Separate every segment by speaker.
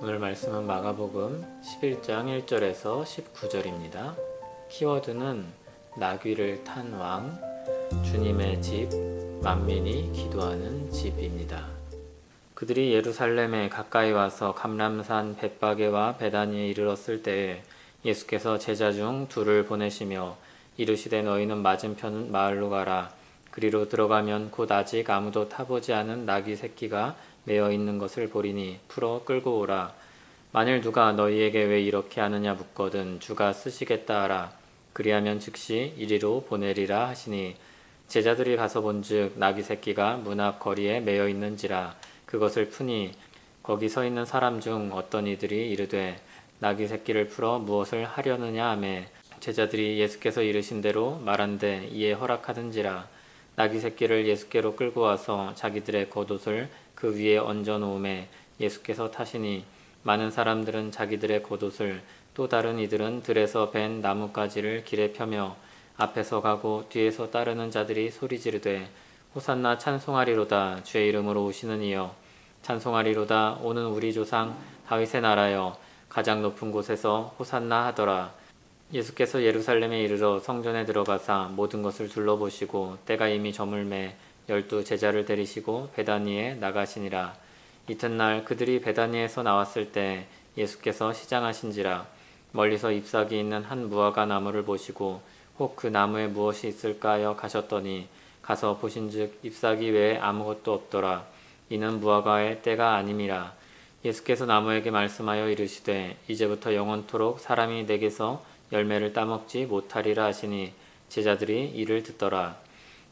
Speaker 1: 오늘 말씀은 마가복음 11장 1절에서 19절입니다. 키워드는 나귀를 탄 왕, 주님의 집, 만민이 기도하는 집입니다. 그들이 예루살렘에 가까이 와서 감람산 벳바게와 베다니에 이르렀을 때에 예수께서 제자 중 둘을 보내시며 이르시되 너희는 맞은편 마을로 가라. 그리로 들어가면 곧 아직 아무도 타보지 않은 나귀 새끼가 매어 있는 것을 보리니 풀어 끌고 오라. 만일 누가 너희에게 왜 이렇게 하느냐 묻거든 주가 쓰시겠다 하라. 그리하면 즉시 이리로 보내리라 하시니 제자들이 가서 본즉 나귀 새끼가 문 앞 거리에 매어 있는지라. 그것을 푸니 거기 서 있는 사람 중 어떤 이들이 이르되 나귀 새끼를 풀어 무엇을 하려느냐 하매 제자들이 예수께서 이르신 대로 말한대 이에 허락하든지라. 나귀 새끼를 예수께로 끌고 와서 자기들의 겉옷을 그 위에 얹어 놓음에 예수께서 타시니 많은 사람들은 자기들의 겉옷을 또 다른 이들은 들에서 벤 나뭇가지를 길에 펴며 앞에서 가고 뒤에서 따르는 자들이 소리 지르되 호산나 찬송하리로다. 주의 이름으로 오시는 이여 찬송하리로다. 오는 우리 조상 다윗의 나라여 가장 높은 곳에서 호산나 하더라. 예수께서 예루살렘에 이르러 성전에 들어가사 모든 것을 둘러보시고 때가 이미 저물매 12 제자를 데리시고 베다니에 나가시니라. 이튿날 그들이 베다니에서 나왔을 때 예수께서 시장하신지라. 멀리서 잎사귀 있는 한 무화과 나무를 보시고 혹 그 나무에 무엇이 있을까 하여 가셨더니 가서 보신즉 잎사귀 외에 아무것도 없더라. 이는 무화과의 때가 아님이라. 예수께서 나무에게 말씀하여 이르시되 이제부터 영원토록 사람이 내게서 열매를 따먹지 못하리라 하시니 제자들이 이를 듣더라.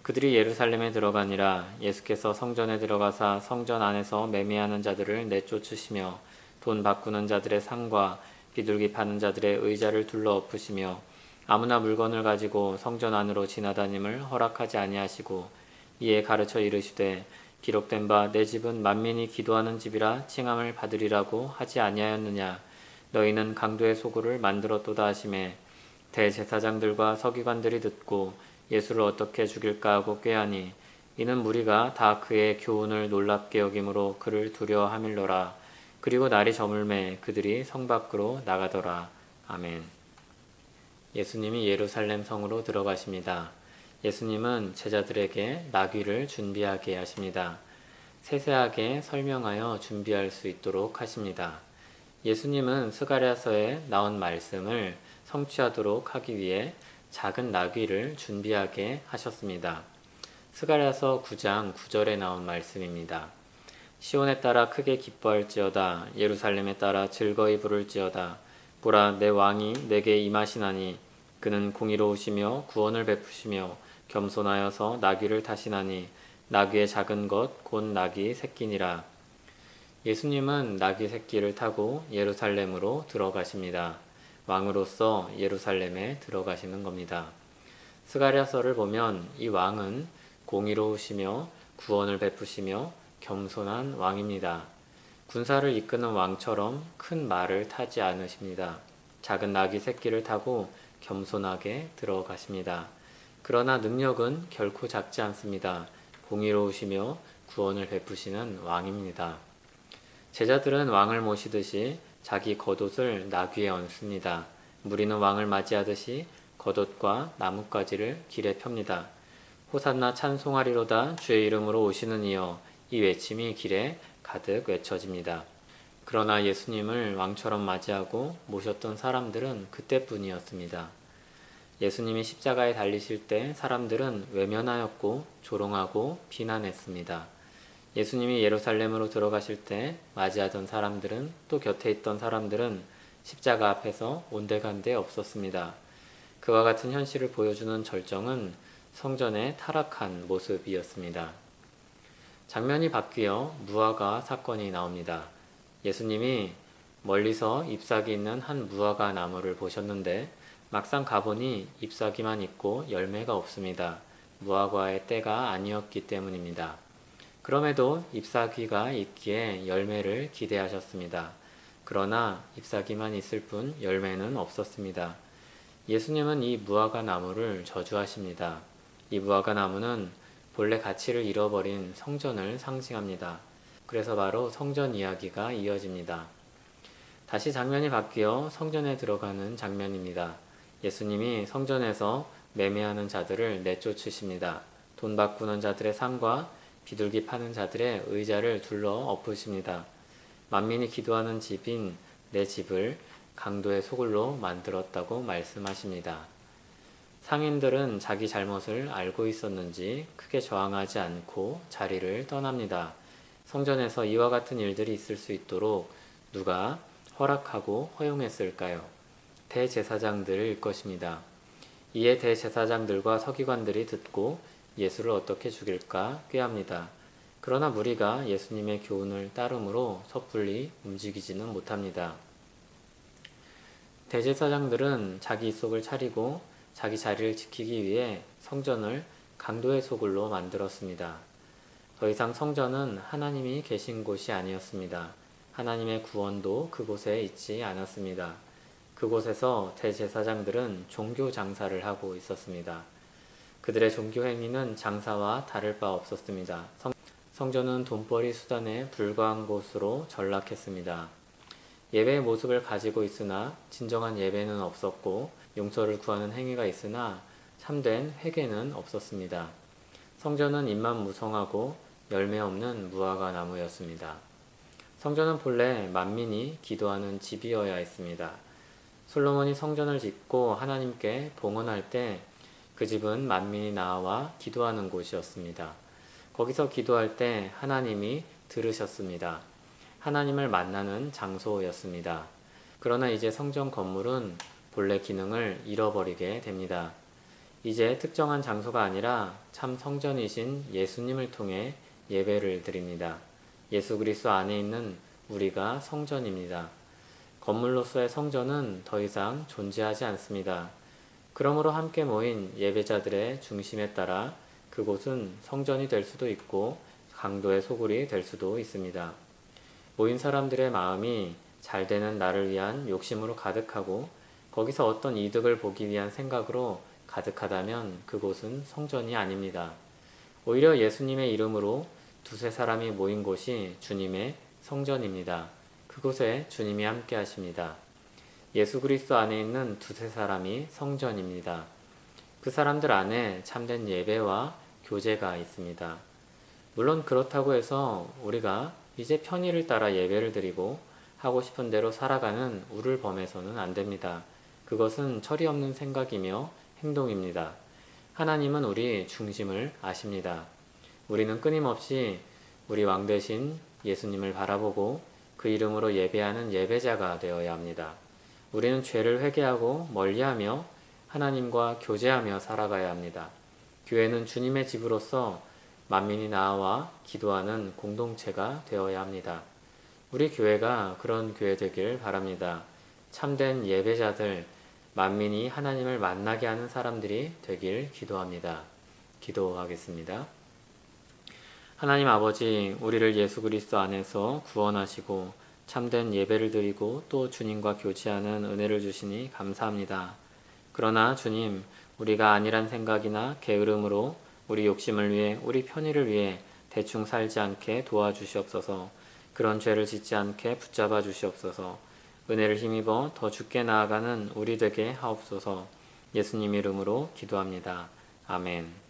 Speaker 1: 그들이 예루살렘에 들어가니라. 예수께서 성전에 들어가사 성전 안에서 매매하는 자들을 내쫓으시며 돈 바꾸는 자들의 상과 비둘기 파는 자들의 의자를 둘러 엎으시며 아무나 물건을 가지고 성전 안으로 지나다님을 허락하지 아니하시고 이에 가르쳐 이르시되 기록된 바 내 집은 만민이 기도하는 집이라 칭함을 받으리라고 하지 아니하였느냐. 너희는 강도의 소굴을 만들었도다 하시매 대제사장들과 서기관들이 듣고 예수를 어떻게 죽일까 하고 꾀하니 이는 무리가 다 그의 교훈을 놀랍게 여김으로 그를 두려워함일러라. 그리고 날이 저물매 그들이 성 밖으로 나가더라. 아멘. 예수님이 예루살렘 성으로 들어가십니다. 예수님은 제자들에게 나귀를 준비하게 하십니다. 세세하게 설명하여 준비할 수 있도록 하십니다. 예수님은 스가랴서에 나온 말씀을 성취하도록 하기 위해 작은 나귀를 준비하게 하셨습니다. 스가랴서 9장 9절에 나온 말씀입니다. 시온에 따라 크게 기뻐할지어다. 예루살렘에 따라 즐거이 부를지어다. 보라 내 왕이 내게 임하시나니 그는 공의로우시며 구원을 베푸시며 겸손하여서 나귀를 타시나니 나귀의 작은 것 곧 나귀 새끼니라. 예수님은 나귀 새끼를 타고 예루살렘으로 들어가십니다. 왕으로서 예루살렘에 들어가시는 겁니다. 스가랴서를 보면 이 왕은 공의로우시며 구원을 베푸시며 겸손한 왕입니다. 군사를 이끄는 왕처럼 큰 말을 타지 않으십니다. 작은 나귀 새끼를 타고 겸손하게 들어가십니다. 그러나 능력은 결코 작지 않습니다. 공의로우시며 구원을 베푸시는 왕입니다. 제자들은 왕을 모시듯이 자기 겉옷을 나귀에 얹습니다. 무리는 왕을 맞이하듯이 겉옷과 나뭇가지를 길에 펴니다. 호산나 찬송하리로다. 주의 이름으로 오시는 이여. 이 외침이 길에 가득 외쳐집니다. 그러나 예수님을 왕처럼 맞이하고 모셨던 사람들은 그때뿐이었습니다. 예수님이 십자가에 달리실 때 사람들은 외면하였고 조롱하고 비난했습니다. 예수님이 예루살렘으로 들어가실 때 맞이하던 사람들은 또 곁에 있던 사람들은 십자가 앞에서 온데간데 없었습니다. 그와 같은 현실을 보여주는 절정은 성전의 타락한 모습이었습니다. 장면이 바뀌어 무화과 사건이 나옵니다. 예수님이 멀리서 잎사귀 있는 한 무화과 나무를 보셨는데 막상 가보니 잎사귀만 있고 열매가 없습니다. 무화과의 때가 아니었기 때문입니다. 그럼에도 잎사귀가 있기에 열매를 기대하셨습니다. 그러나 잎사귀만 있을 뿐 열매는 없었습니다. 예수님은 이 무화과 나무를 저주하십니다. 이 무화과 나무는 본래 가치를 잃어버린 성전을 상징합니다. 그래서 바로 성전 이야기가 이어집니다. 다시 장면이 바뀌어 성전에 들어가는 장면입니다. 예수님이 성전에서 매매하는 자들을 내쫓으십니다. 돈 바꾸는 자들의 상과 비둘기 파는 자들의 의자를 둘러 엎으십니다. 만민이 기도하는 집인 내 집을 강도의 소굴로 만들었다고 말씀하십니다. 상인들은 자기 잘못을 알고 있었는지 크게 저항하지 않고 자리를 떠납니다. 성전에서 이와 같은 일들이 있을 수 있도록 누가 허락하고 허용했을까요? 대제사장들일 것입니다. 이에 대제사장들과 서기관들이 듣고 예수를 어떻게 죽일까 꾀합니다. 그러나 무리가 예수님의 교훈을 따름으로 섣불리 움직이지는 못합니다. 대제사장들은 자기 속을 차리고 자기 자리를 지키기 위해 성전을 강도의 소굴로 만들었습니다. 더 이상 성전은 하나님이 계신 곳이 아니었습니다. 하나님의 구원도 그곳에 있지 않았습니다. 그곳에서 대제사장들은 종교 장사를 하고 있었습니다. 그들의 종교 행위는 장사와 다를 바 없었습니다. 성전은 돈벌이 수단에 불과한 곳으로 전락했습니다. 예배의 모습을 가지고 있으나 진정한 예배는 없었고 용서를 구하는 행위가 있으나 참된 회개는 없었습니다. 성전은 잎만 무성하고 열매 없는 무화과 나무였습니다. 성전은 본래 만민이 기도하는 집이어야 했습니다. 솔로몬이 성전을 짓고 하나님께 봉헌할 때 그 집은 만민이 나와 기도하는 곳이었습니다. 거기서 기도할 때 하나님이 들으셨습니다. 하나님을 만나는 장소였습니다. 그러나 이제 성전 건물은 본래 기능을 잃어버리게 됩니다. 이제 특정한 장소가 아니라 참 성전이신 예수님을 통해 예배를 드립니다. 예수 그리스도 안에 있는 우리가 성전입니다. 건물로서의 성전은 더 이상 존재하지 않습니다. 그러므로 함께 모인 예배자들의 중심에 따라 그곳은 성전이 될 수도 있고 강도의 소굴이 될 수도 있습니다. 모인 사람들의 마음이 잘 되는 나를 위한 욕심으로 가득하고 거기서 어떤 이득을 보기 위한 생각으로 가득하다면 그곳은 성전이 아닙니다. 오히려 예수님의 이름으로 두세 사람이 모인 곳이 주님의 성전입니다. 그곳에 주님이 함께 하십니다. 예수 그리스도 안에 있는 두세 사람이 성전입니다. 그 사람들 안에 참된 예배와 교제가 있습니다. 물론 그렇다고 해서 우리가 이제 편의를 따라 예배를 드리고 하고 싶은 대로 살아가는 우를 범해서는 안 됩니다. 그것은 철이 없는 생각이며 행동입니다. 하나님은 우리 중심을 아십니다. 우리는 끊임없이 우리 왕 되신 예수님을 바라보고 그 이름으로 예배하는 예배자가 되어야 합니다. 우리는 죄를 회개하고 멀리하며 하나님과 교제하며 살아가야 합니다. 교회는 주님의 집으로서 만민이 나와 기도하는 공동체가 되어야 합니다. 우리 교회가 그런 교회 되길 바랍니다. 참된 예배자들, 만민이 하나님을 만나게 하는 사람들이 되길 기도합니다. 기도하겠습니다. 하나님 아버지, 우리를 예수 그리스도 안에서 구원하시고 참된 예배를 드리고 또 주님과 교제하는 은혜를 주시니 감사합니다. 그러나 주님, 우리가 아니란 생각이나 게으름으로 우리 욕심을 위해 우리 편의를 위해 대충 살지 않게 도와주시옵소서. 그런 죄를 짓지 않게 붙잡아 주시옵소서. 은혜를 힘입어 더 주께 나아가는 우리 되게 하옵소서. 예수님 이름으로 기도합니다. 아멘.